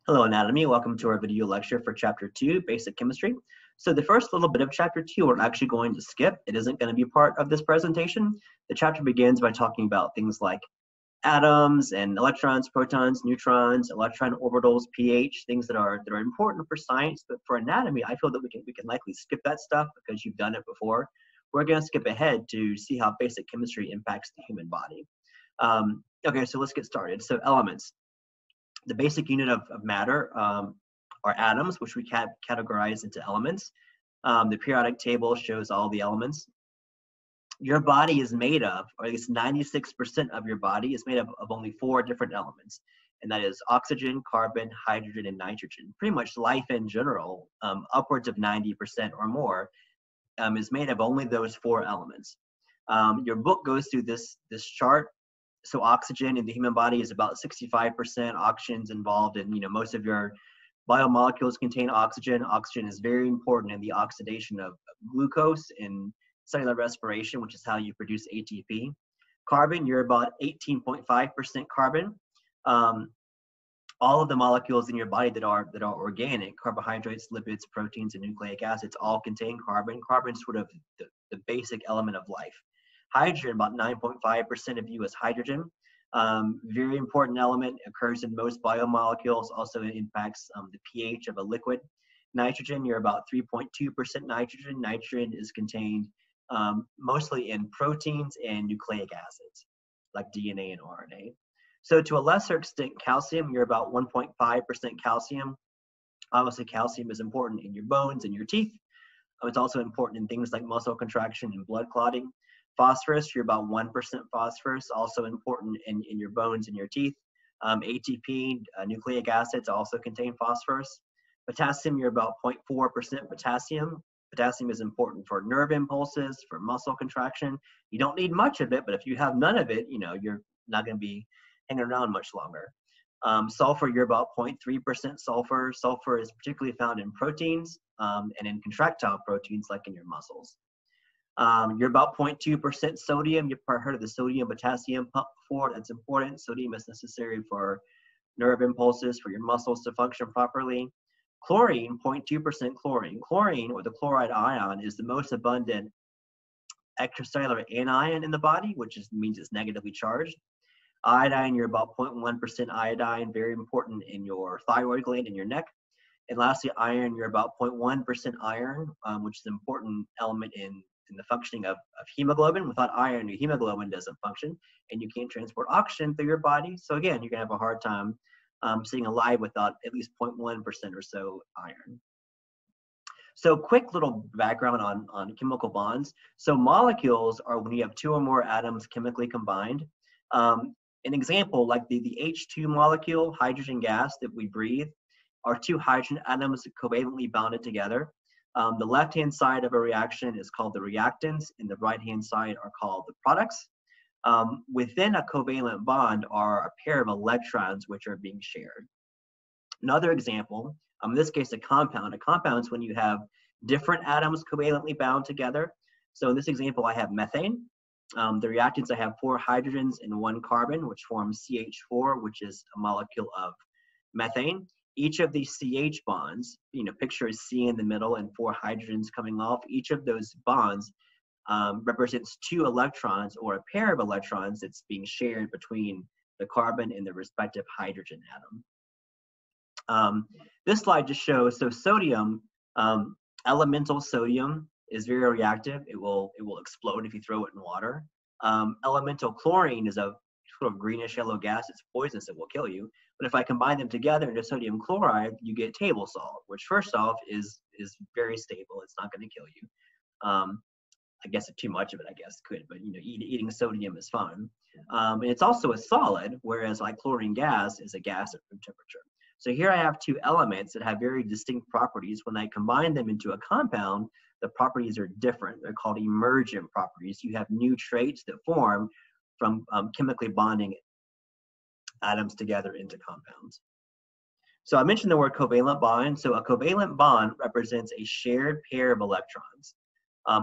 Hello Anatomy, welcome to our video lecture for Chapter 2, Basic Chemistry. So the first little bit of Chapter 2 we're actually going to skip. It isn't going to be part of this presentation. The chapter begins by talking about things like atoms and electrons, protons, neutrons, electron orbitals, pH, things that are important for science, but for anatomy, I feel that we can likely skip that stuff because you've done it before. We're going to skip ahead to see how basic chemistry impacts the human body. Okay, so let's get started. So elements. The basic unit of matter are atoms, which we categorize into elements. The periodic table shows all the elements. Your body is made of, or at least 96% of your body is made of only 4 different elements, and that is oxygen, carbon, hydrogen, and nitrogen. Pretty much life in general, upwards of 90% or more, is made of only those 4 elements. Your book goes through this chart. So oxygen in the human body is about 65%. Oxygen's involved in, most of your biomolecules contain oxygen. Oxygen is very important in the oxidation of glucose in cellular respiration, which is how you produce ATP. Carbon, you're about 18.5% carbon. All of the molecules in your body that are organic, carbohydrates, lipids, proteins, and nucleic acids, all contain carbon. Carbon's sort of the basic element of life. Hydrogen, about 9.5% of you is hydrogen. Very important element, occurs in most biomolecules, also impacts the pH of a liquid. Nitrogen, you're about 3.2% nitrogen. Nitrogen is contained mostly in proteins and nucleic acids, like DNA and RNA. So to a lesser extent, calcium, you're about 1.5% calcium. Obviously, calcium is important in your bones and your teeth. It's also important in things like muscle contraction and blood clotting. Phosphorus, you're about 1% phosphorus, also important in your bones and your teeth. ATP, nucleic acids also contain phosphorus. Potassium, you're about 0.4% potassium. Potassium is important for nerve impulses, for muscle contraction. You don't need much of it, but if you have none of it, you're not going to be hanging around much longer. Sulfur, you're about 0.3% sulfur. Sulfur is particularly found in proteins and in contractile proteins like in your muscles. You're about 0.2% sodium. You've probably heard of the sodium-potassium pump before. That's important. Sodium is necessary for nerve impulses, for your muscles to function properly. Chlorine, 0.2% chlorine. Chlorine, or the chloride ion, is the most abundant extracellular anion in the body, which means it's negatively charged. Iodine, you're about 0.1% iodine, very important in your thyroid gland in your neck. And lastly, iron, you're about 0.1% iron, which is an important element in the functioning of hemoglobin. Without iron, your hemoglobin doesn't function, and you can't transport oxygen through your body. So again, you're gonna have a hard time staying alive without at least 0.1% or so iron. So quick little background on chemical bonds. So molecules are when you have 2 or more atoms chemically combined. An example, like the H2 molecule, hydrogen gas that we breathe, are 2 hydrogen atoms covalently bounded together. The left-hand side of a reaction is called the reactants, and the right-hand side are called the products. Within a covalent bond are a pair of electrons which are being shared. Another example, in this case, a compound. A compound is when you have different atoms covalently bound together. So in this example, I have methane. The reactants, I have 4 hydrogens and 1 carbon, which forms CH4, which is a molecule of methane. Each of these CH bonds, picture a C in the middle and 4 hydrogens coming off. Each of those bonds represents 2 electrons, or a pair of electrons that's being shared between the carbon and the respective hydrogen atom. This slide just shows, so sodium, elemental sodium is very reactive. It will explode if you throw it in water. Elemental chlorine is a sort of greenish yellow gas. It's poisonous. It will kill you. But if I combine them together into sodium chloride, you get table salt, which first off is very stable. It's not going to kill you. I guess if too much of it, I guess could, but eating sodium is fun. And it's also a solid, whereas like chlorine gas is a gas at room temperature. So here I have 2 elements that have very distinct properties. When I combine them into a compound, the properties are different. They're called emergent properties. You have new traits that form from chemically bonding atoms together into compounds. So I mentioned the word covalent bond. So a covalent bond represents a shared pair of electrons.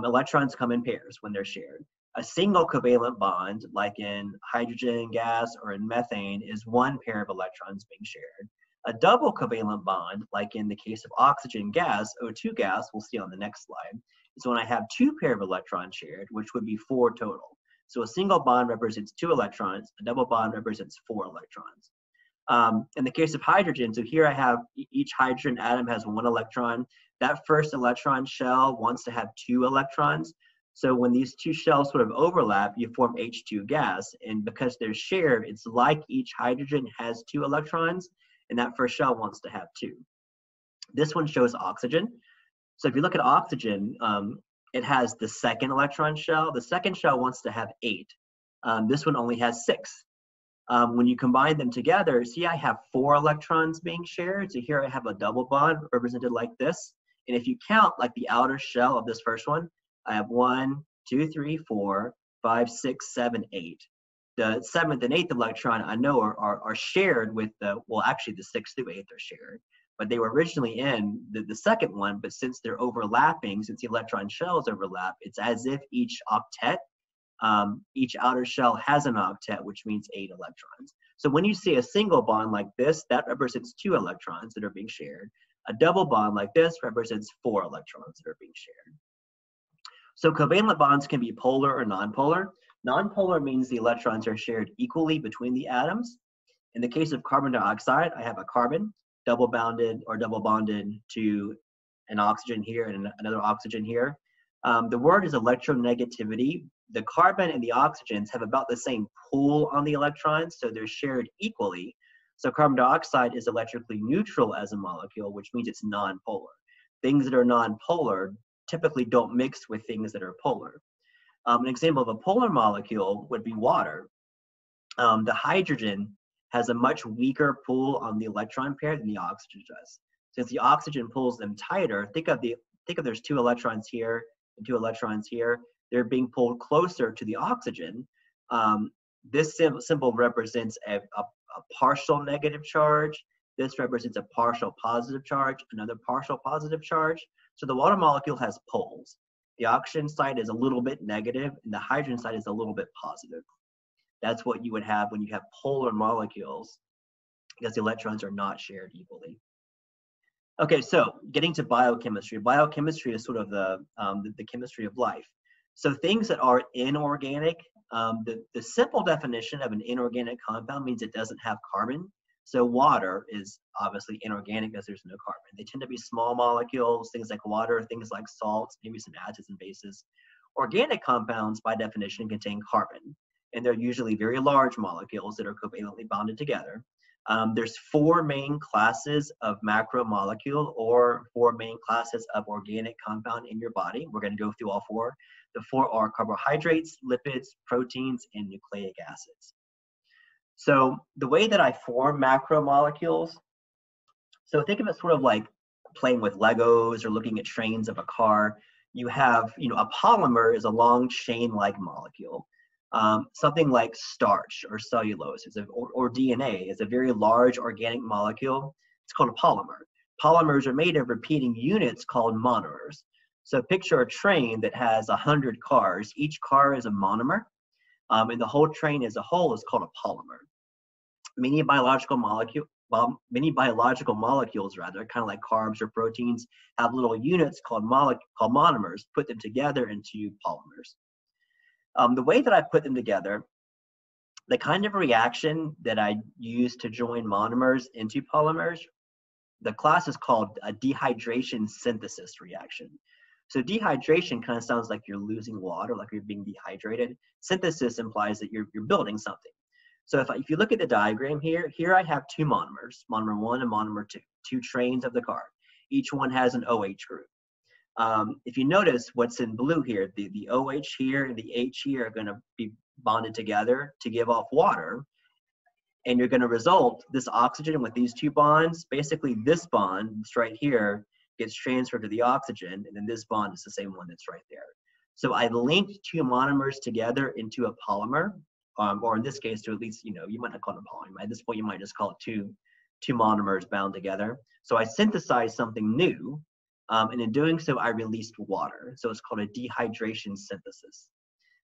Electrons come in pairs when they're shared. A single covalent bond, like in hydrogen gas or in methane, is one pair of electrons being shared. A double covalent bond, like in the case of oxygen gas, O2 gas, we'll see on the next slide, is when I have two pair of electrons shared, which would be 4 total. So a single bond represents 2 electrons, a double bond represents 4 electrons. In the case of hydrogen, so here I have each hydrogen atom has 1 electron. That first electron shell wants to have 2 electrons. So when these two shells sort of overlap, you form H2 gas. And because they're shared, it's like each hydrogen has 2 electrons, and that first shell wants to have 2. This one shows oxygen. So if you look at oxygen, it has the second electron shell. The second shell wants to have 8. This one only has 6. When you combine them together, see I have 4 electrons being shared. So here I have a double bond represented like this. And if you count like the outer shell of this first one, I have 1, 2, 3, 4, 5, 6, 7, 8. The 7th and 8th electron I know are shared with the, well, actually the 6th through 8th are shared, but they were originally in the second one, but since they're overlapping, since the electron shells overlap, it's as if each octet, each outer shell has an octet, which means 8 electrons. So when you see a single bond like this, that represents 2 electrons that are being shared. A double bond like this represents 4 electrons that are being shared. So covalent bonds can be polar or nonpolar. Nonpolar means the electrons are shared equally between the atoms. In the case of carbon dioxide, I have a carbon double bonded to an oxygen here and another oxygen here. The word is electronegativity. The carbon and the oxygens have about the same pull on the electrons, so they're shared equally. So carbon dioxide is electrically neutral as a molecule, which means it's nonpolar. Things that are nonpolar typically don't mix with things that are polar. An example of a polar molecule would be water. The hydrogen has a much weaker pull on the electron pair than the oxygen does. Since the oxygen pulls them tighter, think of there's 2 electrons here and 2 electrons here. They're being pulled closer to the oxygen. This symbol represents a partial negative charge. This represents a partial positive charge, another partial positive charge. So the water molecule has poles. The oxygen side is a little bit negative, and the hydrogen side is a little bit positive. That's what you would have when you have polar molecules, because the electrons are not shared equally. Okay, so getting to biochemistry. Biochemistry is sort of the chemistry of life. So things that are inorganic, the simple definition of an inorganic compound means it doesn't have carbon. So water is obviously inorganic because there's no carbon. They tend to be small molecules, things like water, things like salts, maybe some acids and bases. Organic compounds, by definition, contain carbon, and they're usually very large molecules that are covalently bonded together. There's 4 main classes of macromolecule or 4 main classes of organic compound in your body. We're going to go through all 4. The 4 are carbohydrates, lipids, proteins, and nucleic acids. So the way that I form macromolecules, so think of it sort of like playing with Legos or looking at trains of a car. You have, a polymer is a long chain-like molecule. Something like starch or cellulose or DNA is a very large organic molecule. It's called a polymer. Polymers are made of repeating units called monomers. So picture a train that has 100 cars. Each car is a monomer, and the whole train as a whole is called a polymer. Many biological molecules, kind of like carbs or proteins, have little units called monomers. Put them together into polymers. The way that I put them together, the kind of reaction that I use to join monomers into polymers, the class is called a dehydration synthesis reaction. So dehydration kind of sounds like you're losing water, like you're being dehydrated. Synthesis implies that you're building something. So if you look at the diagram here I have 2 monomers, monomer 1 and monomer 2, 2 trains of the car. Each one has an OH group. If you notice what's in blue here, the OH here and the H here are going to be bonded together to give off water. And you're going to result this oxygen with these 2 bonds. Basically, this bond that's right here gets transferred to the oxygen, and then this bond is the same one that's right there. So I've linked 2 monomers together into a polymer, or in this case, to at least, you might not call it a polymer. At this point, you might just call it two monomers bound together. So I synthesized something new. And in doing so, I released water. So it's called a dehydration synthesis.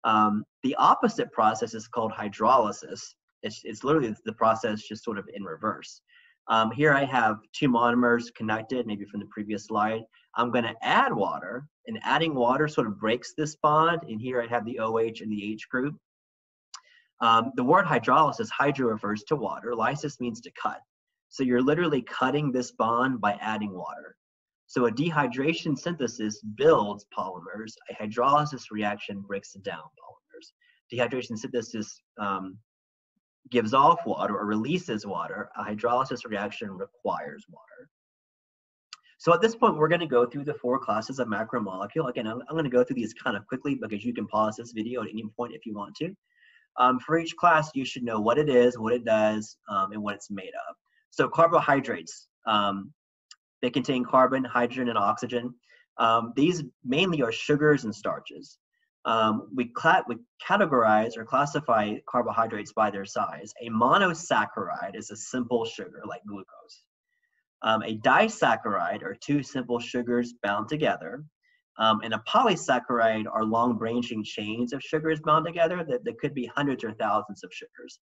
The opposite process is called hydrolysis. It's literally the process just sort of in reverse. Here I have two monomers connected, maybe from the previous slide. I'm going to add water, and adding water sort of breaks this bond. And here I have the OH and the H group. The word hydrolysis, hydro refers to water. Lysis means to cut. So you're literally cutting this bond by adding water. So a dehydration synthesis builds polymers. A hydrolysis reaction breaks down polymers. Dehydration synthesis gives off water or releases water. A hydrolysis reaction requires water. So at this point, we're going to go through the 4 classes of macromolecule. Again, I'm going to go through these kind of quickly because you can pause this video at any point if you want to. For each class, you should know what it is, what it does, and what it's made of. So carbohydrates, they contain carbon, hydrogen, and oxygen. These mainly are sugars and starches. We categorize or classify carbohydrates by their size. A monosaccharide is a simple sugar like glucose. A disaccharide are 2 simple sugars bound together. And a polysaccharide are long branching chains of sugars bound together that could be hundreds or thousands of sugars.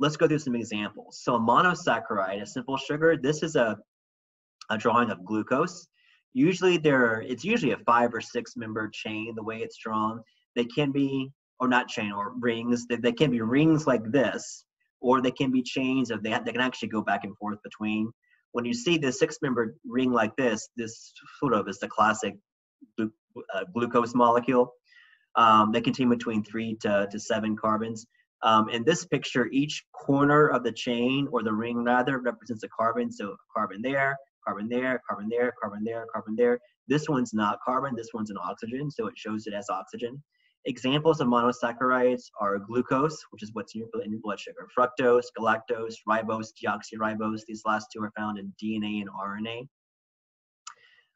Let's go through some examples. So a monosaccharide, a simple sugar, this is a drawing of glucose. Usually it's usually a 5 or 6 member chain the way it's drawn. They can be, or not chain, or rings. They can be rings like this, or they can be chains of, they can actually go back and forth between. When you see the 6-member ring like this sort of is the classic glucose molecule. They contain between 3 to 7 carbons. In this picture, each corner of the chain, or the ring rather, represents a carbon. So carbon there, carbon there, carbon there, carbon there, carbon there. This one's not carbon, this one's an oxygen, so it shows it as oxygen. Examples of monosaccharides are glucose, which is what's in your blood sugar, fructose, galactose, ribose, deoxyribose. These last 2 are found in DNA and RNA.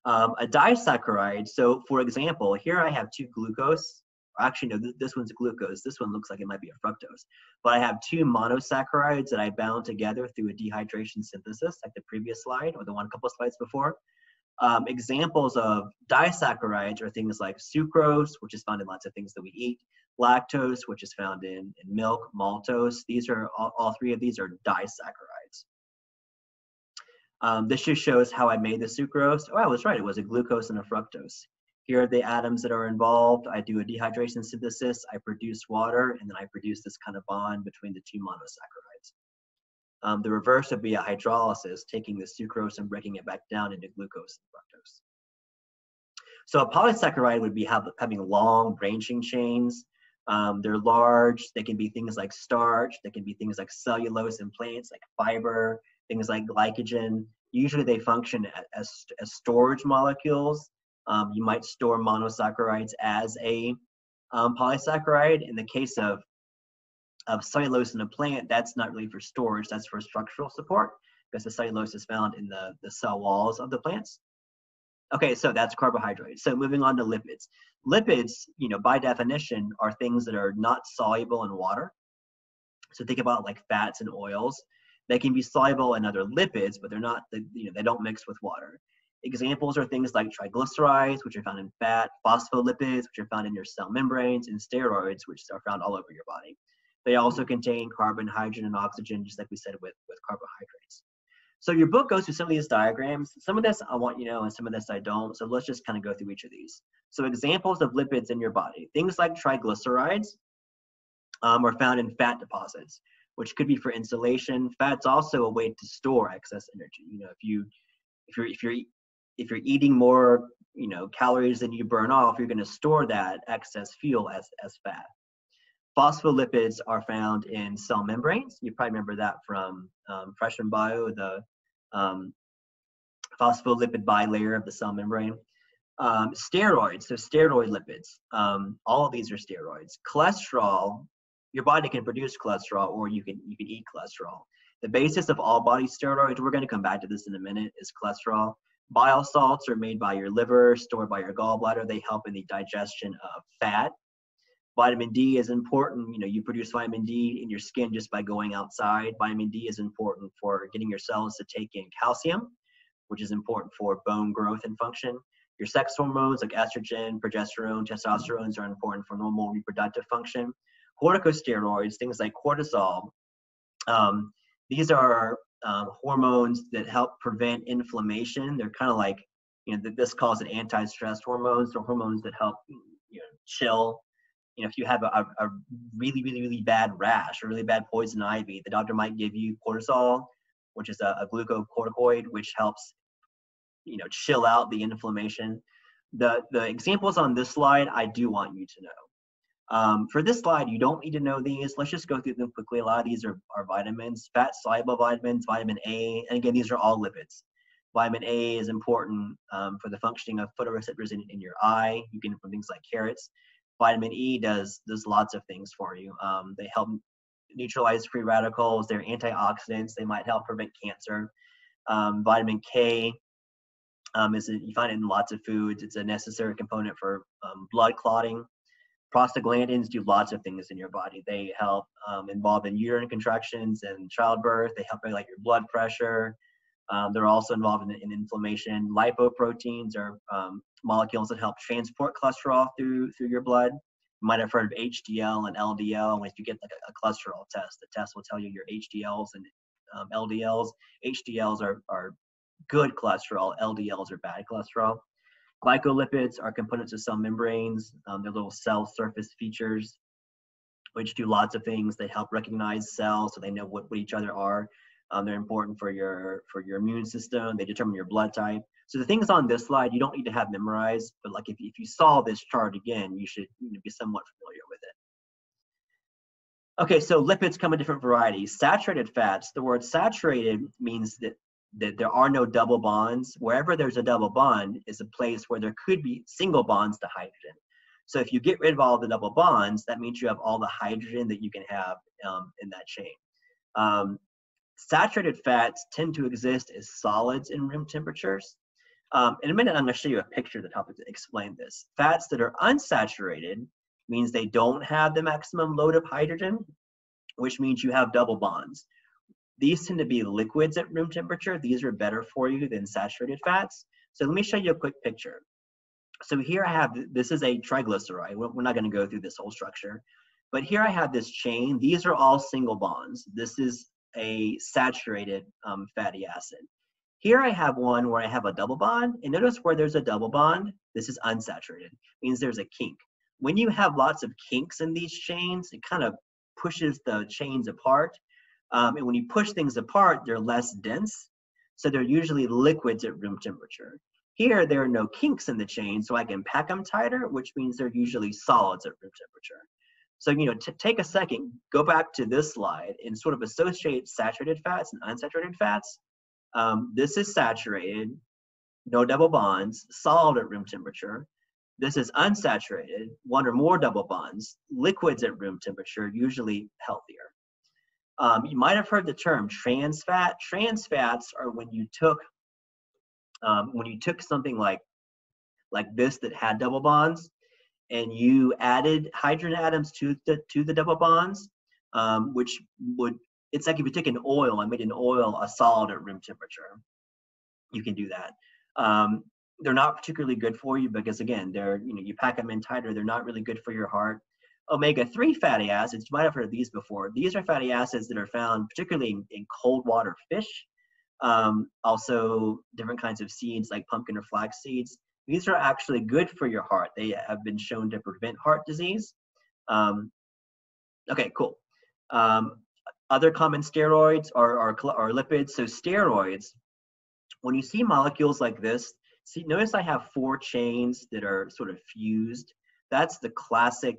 A disaccharide, so for example, here I have 2 glucose. Actually, no, this one's glucose. This one looks like it might be a fructose. But I have 2 monosaccharides that I bound together through a dehydration synthesis, like the previous slide, or the one a couple slides before. Examples of disaccharides are things like sucrose, which is found in lots of things that we eat, lactose, which is found in milk, maltose. These are, all 3 of these are disaccharides. This just shows how I made the sucrose. Oh, I was right, it was a glucose and a fructose. Here are the atoms that are involved. I do a dehydration synthesis, I produce water, and then I produce this kind of bond between the 2 monosaccharides. The reverse would be a hydrolysis, taking the sucrose and breaking it back down into glucose and fructose. So a polysaccharide would be having long branching chains. They're large. They can be things like starch. They can be things like cellulose in plants, like fiber, things like glycogen. Usually they function as storage molecules. You might store monosaccharides as a polysaccharide. In the case of cellulose in a plant, that's not really for storage, that's for structural support, because the cellulose is found in the cell walls of the plants. Okay, so that's carbohydrates. So moving on to lipids. Lipids, by definition, are things that are not soluble in water. So think about like fats and oils. They can be soluble in other lipids, but they're not, they don't mix with water. Examples are things like triglycerides, which are found in fat, phospholipids, which are found in your cell membranes, and steroids, which are found all over your body. They also contain carbon, hydrogen, and oxygen, just like we said with carbohydrates. So your book goes through some of these diagrams. Some of this I want you to know, and some of this I don't. So let's just kind of go through each of these. So examples of lipids in your body. Things like triglycerides are found in fat deposits, which could be for insulation. Fat's also a way to store excess energy. If you're eating more, calories than you burn off, you're going to store that excess fuel as fat. Phospholipids are found in cell membranes. You probably remember that from freshman bio, the phospholipid bilayer of the cell membrane. Steroids, so steroid lipids. All of these are steroids. Cholesterol, your body can produce cholesterol, or you can eat cholesterol. The basis of all body steroids, we're going to come back to this in a minute, is cholesterol. Bile salts are made by your liver, stored by your gallbladder. They help in the digestion of fat. Vitamin D is important. You produce vitamin D in your skin just by going outside. Vitamin D is important for getting your cells to take in calcium, which is important for bone growth and function. Your sex hormones like estrogen, progesterone, testosterone are important for normal reproductive function. Corticosteroids, things like cortisol, these are hormones that help prevent inflammation. They're kind of like, this calls it anti-stress hormones. They're hormones that help, chill. If you have a really, really, really bad rash or really bad poison ivy, the doctor might give you cortisol, which is a glucocorticoid, which helps, chill out the inflammation. The examples on this slide, I do want you to know. For this slide, you don't need to know these. Let's just go through them quickly. A lot of these are vitamins, fat-soluble vitamins, vitamin A, and again, these are all lipids. Vitamin A is important for the functioning of photoreceptors in your eye. You get it from things like carrots. Vitamin E does lots of things for you. They help neutralize free radicals. They're antioxidants. They might help prevent cancer. Vitamin K you find it in lots of foods. It's a necessary component for blood clotting. Prostaglandins do lots of things in your body. They help involved in uterine contractions and childbirth. They help regulate your blood pressure. They're also involved in inflammation. Lipoproteins are molecules that help transport cholesterol through your blood. You might have heard of HDL and LDL. If you get like a cholesterol test, the test will tell you your HDLs and LDLs. HDLs are good cholesterol. LDLs are bad cholesterol. Glycolipids are components of cell membranes. They're little cell surface features, which do lots of things. They help recognize cells so they know what each other are. They're important for your immune system. They determine your blood type. So the things on this slide, you don't need to have memorized, but like if you saw this chart again, you should be somewhat familiar with it. Okay, so lipids come in different varieties. Saturated fats, the word saturated means that there are no double bonds. Wherever there's a double bond is a place where there could be single bonds to hydrogen. So if you get rid of all the double bonds, that means you have all the hydrogen that you can have in that chain. Saturated fats tend to exist as solids in room temperatures. In a minute, I'm going to show you a picture that helps explain this. Fats that are unsaturated means they don't have the maximum load of hydrogen, which means you have double bonds. These tend to be liquids at room temperature. These are better for you than saturated fats. So let me show you a quick picture. So here I have, this is a triglyceride. We're not going to go through this whole structure, but here I have this chain. These are all single bonds. This is a saturated fatty acid. Here I have one where I have a double bond, and notice where there's a double bond, this is unsaturated, means there's a kink. When you have lots of kinks in these chains, it kind of pushes the chains apart. And when you push things apart, they're less dense. So they're usually liquids at room temperature. Here, there are no kinks in the chain, so I can pack them tighter, which means they're usually solids at room temperature. So, take a second, go back to this slide and sort of associate saturated fats and unsaturated fats. This is saturated, no double bonds, solid at room temperature. This is unsaturated, one or more double bonds, liquids at room temperature, usually healthier. You might have heard the term trans fat. Trans fats are when you took something like this that had double bonds, and you added hydrogen atoms to the double bonds, which it's like if you take an oil and made an oil a solid at room temperature. You can do that. They're not particularly good for you because again, you pack them in tighter. They're not really good for your heart. Omega-3 fatty acids, you might have heard of these before. These are fatty acids that are found particularly in cold water fish. Also different kinds of seeds like pumpkin or flax seeds. These are actually good for your heart. They have been shown to prevent heart disease. Okay, cool. Other common steroids are lipids. So steroids, when you see molecules like this, notice I have 4 chains that are sort of fused. That's the classic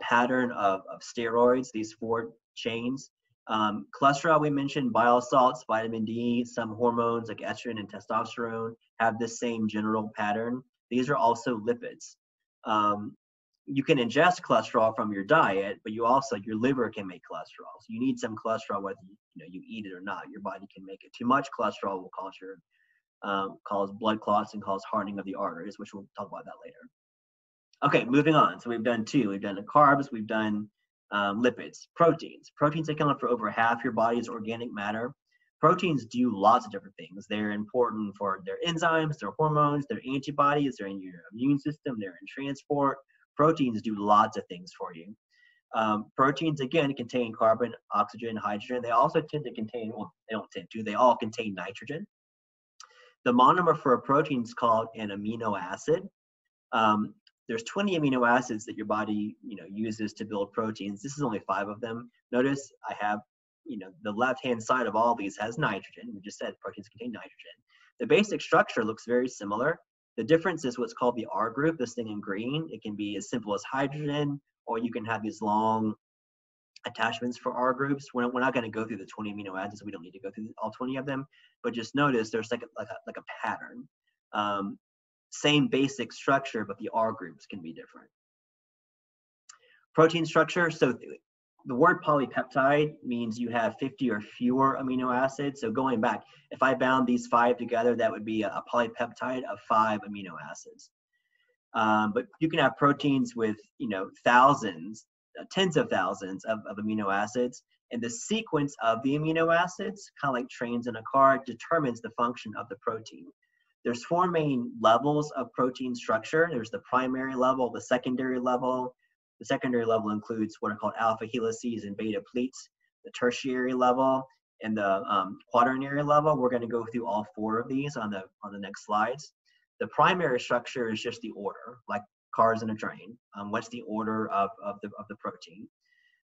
pattern of steroids, these 4 chains. Cholesterol, we mentioned, bile salts, vitamin D, some hormones like estrogen and testosterone have the same general pattern. These are also lipids. You can ingest cholesterol from your diet, but your liver can make cholesterol. So you need some cholesterol whether you eat it or not. Your body can make it. Too much cholesterol will cause blood clots and cause hardening of the arteries, which we'll talk about that later. Okay, moving on. So we've done 2. We've done the carbs. We've done lipids. Proteins. Proteins account for over half your body's organic matter. Proteins do lots of different things. They're important for their enzymes, their hormones, their antibodies, they're in your immune system, they're in transport. Proteins do lots of things for you. Proteins, again, contain carbon, oxygen, hydrogen. They also tend to contain, well, they don't tend to, they all contain nitrogen. The monomer for a protein is called an amino acid. There's 20 amino acids that your body, uses to build proteins. This is only 5 of them. Notice I have, the left-hand side of all these has nitrogen. We just said proteins contain nitrogen. The basic structure looks very similar. The difference is what's called the R group, this thing in green. It can be as simple as hydrogen, or you can have these long attachments for R groups. We're not going to go through the 20 amino acids. We don't need to go through all 20 of them, but just notice there's like a pattern. Same basic structure, but the R groups can be different. Protein structure. So the word polypeptide means you have 50 or fewer amino acids. So going back, if I bound these 5 together, that would be a polypeptide of 5 amino acids. But you can have proteins with, thousands, tens of thousands of amino acids. And the sequence of the amino acids, kind of like trains in a car, determines the function of the protein. There's 4 main levels of protein structure. There's the primary level, the secondary level. The secondary level includes what are called alpha helices and beta pleats. The tertiary level and the quaternary level. We're going to go through all 4 of these on the next slides. The primary structure is just the order, like cars in a train. What's the order of the protein?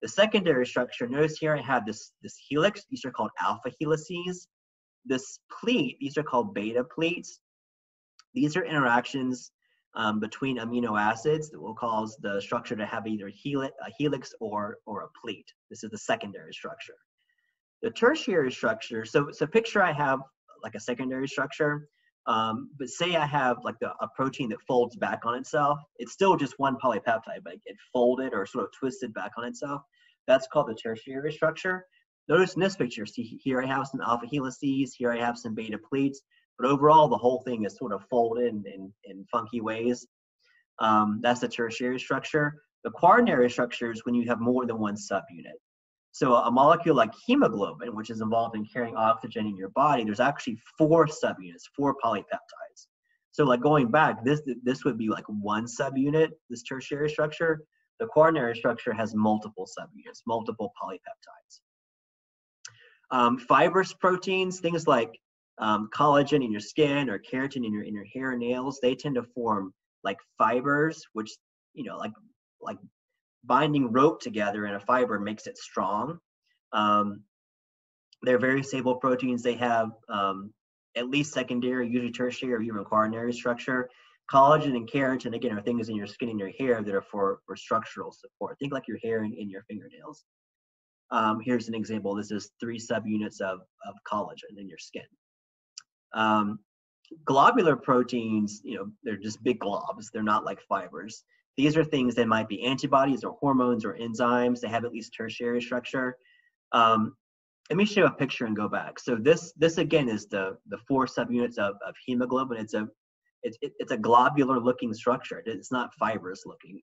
The secondary structure, notice here I have this helix. These are called alpha helices. This pleat, these are called beta pleats. These are interactions between amino acids that will cause the structure to have either a helix or a pleat. This is the secondary structure. The tertiary structure, so picture I have like a secondary structure, but say I have like a protein that folds back on itself. It's still just one polypeptide, but it folded or sort of twisted back on itself. That's called the tertiary structure. Notice in this picture, see here I have some alpha helices, here I have some beta pleats, but overall the whole thing is sort of folded in funky ways. That's the tertiary structure. The quaternary structure is when you have more than one subunit. So a molecule like hemoglobin, which is involved in carrying oxygen in your body, there's actually 4 subunits, 4 polypeptides. So like going back, this would be like one subunit, this tertiary structure. The quaternary structure has multiple subunits, multiple polypeptides. Fibrous proteins, things like collagen in your skin or keratin in your hair and nails, they tend to form like fibers, which, like binding rope together in a fiber makes it strong. They're very stable proteins. They have at least secondary, usually tertiary or even quaternary structure. Collagen and keratin, again, are things in your skin and your hair that are for structural support. Think like your hair and your fingernails. Here's an example. This is 3 subunits of collagen in your skin. Globular proteins, they're just big globs. They're not like fibers. These are things that might be antibodies or hormones or enzymes. They have at least tertiary structure. Let me show a picture and go back. So this again is the 4 subunits of hemoglobin. It's a globular looking structure. It's not fibrous looking.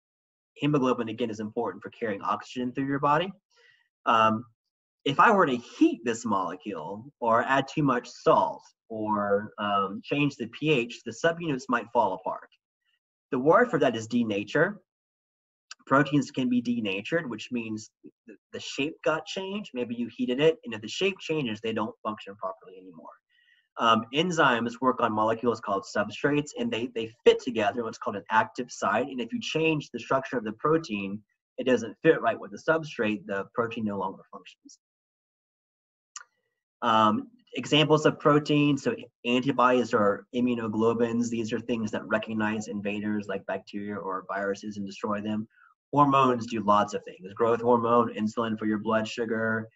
Hemoglobin again is important for carrying oxygen through your body. If I were to heat this molecule or add too much salt or change the pH, the subunits might fall apart. The word for that is denature. Proteins can be denatured, which means the shape got changed. Maybe you heated it, and if the shape changes, they don't function properly anymore. Enzymes work on molecules called substrates, and they fit together in what's called an active site. And if you change the structure of the protein, it doesn't fit right with the substrate, the protein no longer functions. Examples of proteins, so antibodies or immunoglobulins. These are things that recognize invaders like bacteria or viruses and destroy them. Hormones do lots of things. Growth hormone, insulin for your blood sugar,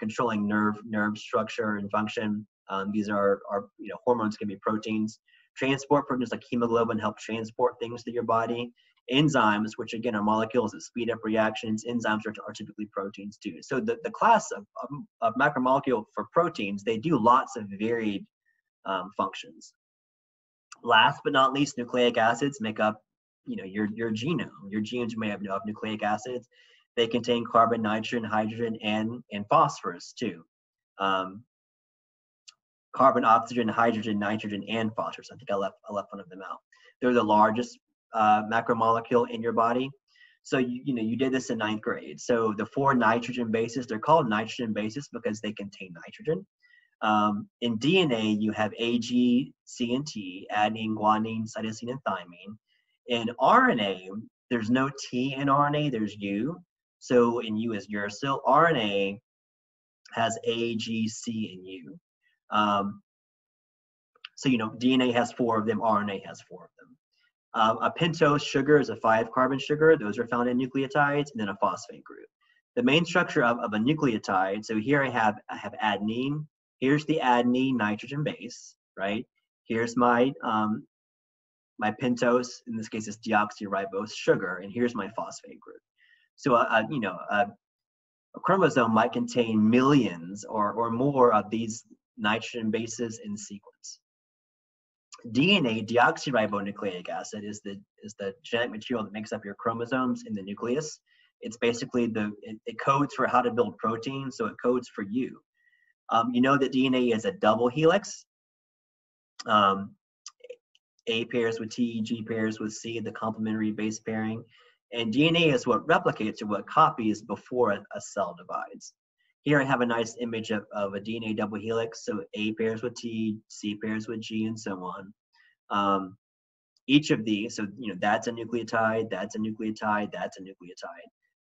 controlling nerve structure and function. These are hormones can be proteins. Transport proteins like hemoglobin help transport things to your body. Enzymes, which again are molecules that speed up reactions, enzymes are typically proteins too. So the class of macromolecule for proteins, they do lots of varied functions. Last but not least, nucleic acids make up your genome. Your genes may have nucleic acids. They contain carbon, nitrogen, hydrogen, and phosphorus too. carbon, oxygen, hydrogen, nitrogen, and phosphorus. I think I left one of them out. They're the largest macromolecule in your body. So you did this in 9th grade. So the 4 nitrogen bases, they're called nitrogen bases because they contain nitrogen. In DNA, you have A, G, C, and T, adenine, guanine, cytosine, and thymine. In RNA, there's no T in RNA, there's U. So in U is uracil. RNA has A, G, C, and U. So DNA has 4 of them, RNA has 4 of them. A pentose sugar is a 5-carbon sugar. Those are found in nucleotides, and then a phosphate group. The main structure of a nucleotide, so here I have adenine. Here's the adenine nitrogen base, right? Here's my my pentose, in this case it's deoxyribose sugar, and here's my phosphate group. So a chromosome might contain millions or more of these nitrogen bases in sequence. DNA, deoxyribonucleic acid, is the genetic material that makes up your chromosomes in the nucleus. It's basically it codes for how to build protein, so it codes for you. You know that DNA is a double helix. A pairs with T, G pairs with C, the complementary base pairing. And DNA is what replicates or what copies before a cell divides. Here I have a nice image of a DNA double helix. So A pairs with T, C pairs with G, and so on. Each of these, so that's a nucleotide, that's a nucleotide, that's a nucleotide.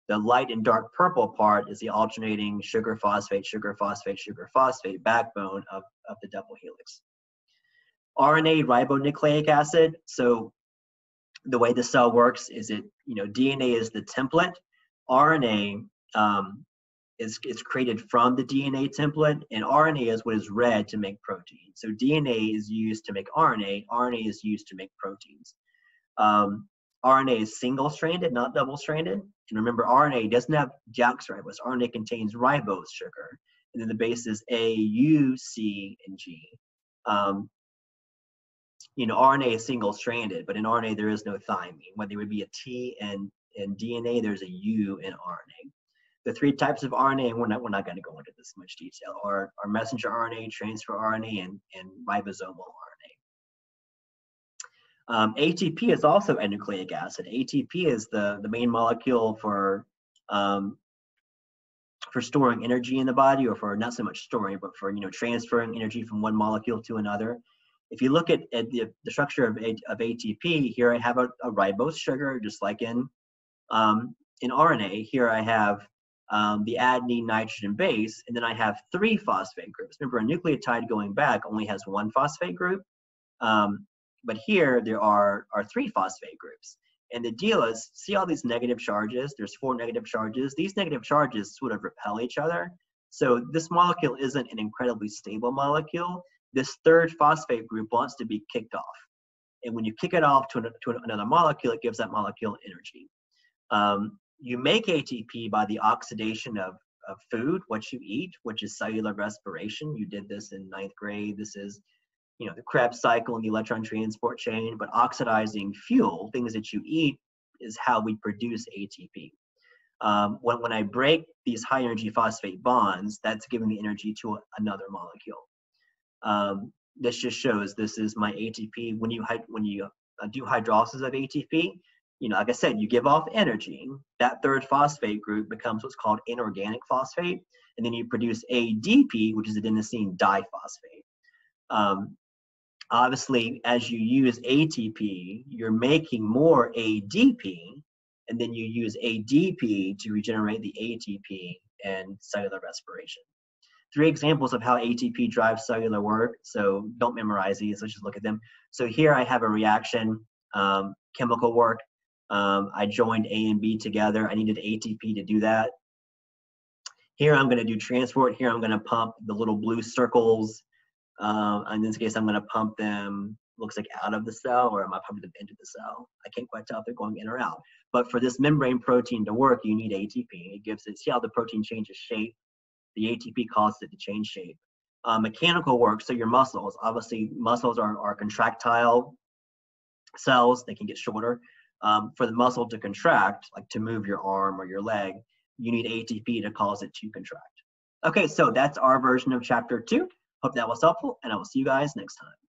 The light and dark purple part is the alternating sugar, phosphate, sugar, phosphate, sugar, phosphate backbone of the double helix. RNA ribonucleic acid. So the way the cell works is DNA is the template. RNA is created from the DNA template, and RNA is what is read to make protein. So DNA is used to make RNA. RNA is used to make proteins. RNA is single-stranded, not double-stranded. And remember, RNA doesn't have deoxyribose. RNA contains ribose sugar, and then the base is A, U, C, and G. RNA is single-stranded, but in RNA there is no thymine. Whether it would be a T and DNA, there's a U in RNA. The 3 types of RNA, and we're not going to go into this much detail, are messenger RNA, transfer RNA, and ribosomal RNA. ATP is also a nucleic acid. ATP is the main molecule for storing energy in the body, or for not so much storing, but for transferring energy from one molecule to another. If you look at the structure of ATP, here I have a ribose sugar, just like in RNA. Here I have the adenine nitrogen base, and then I have 3 phosphate groups. Remember, a nucleotide going back only has 1 phosphate group, but here there are 3 phosphate groups. And the deal is, see all these negative charges? There's 4 negative charges. These negative charges sort of repel each other. So this molecule isn't an incredibly stable molecule. This 3rd phosphate group wants to be kicked off. And when you kick it off to another molecule, it gives that molecule energy. You make ATP by the oxidation of food, what you eat, which is cellular respiration. You did this in 9th grade. This is the Krebs cycle and the electron transport chain. But oxidizing fuel, things that you eat, is how we produce ATP. When I break these high energy phosphate bonds, that's giving the energy to another molecule. This just shows this is my ATP. When you do hydrolysis of ATP, like I said, you give off energy. That 3rd phosphate group becomes what's called inorganic phosphate, and then you produce ADP, which is adenosine diphosphate. Obviously, as you use ATP, you're making more ADP, and then you use ADP to regenerate the ATP and cellular respiration. 3 examples of how ATP drives cellular work. So don't memorize these, let's just look at them. So here I have a reaction, chemical work. I joined A and B together. I needed ATP to do that. Here I'm going to do transport. Here I'm going to pump the little blue circles. In this case, I'm going to pump them, looks like out of the cell, or am I pumping them into the cell? I can't quite tell if they're going in or out. But for this membrane protein to work, you need ATP. It gives it, see how the protein changes shape? The ATP causes it to change shape. Mechanical work, so your muscles. Obviously, muscles are contractile cells. They can get shorter. For the muscle to contract, like to move your arm or your leg, you need ATP to cause it to contract. Okay, so that's our version of chapter 2. Hope that was helpful, and I will see you guys next time.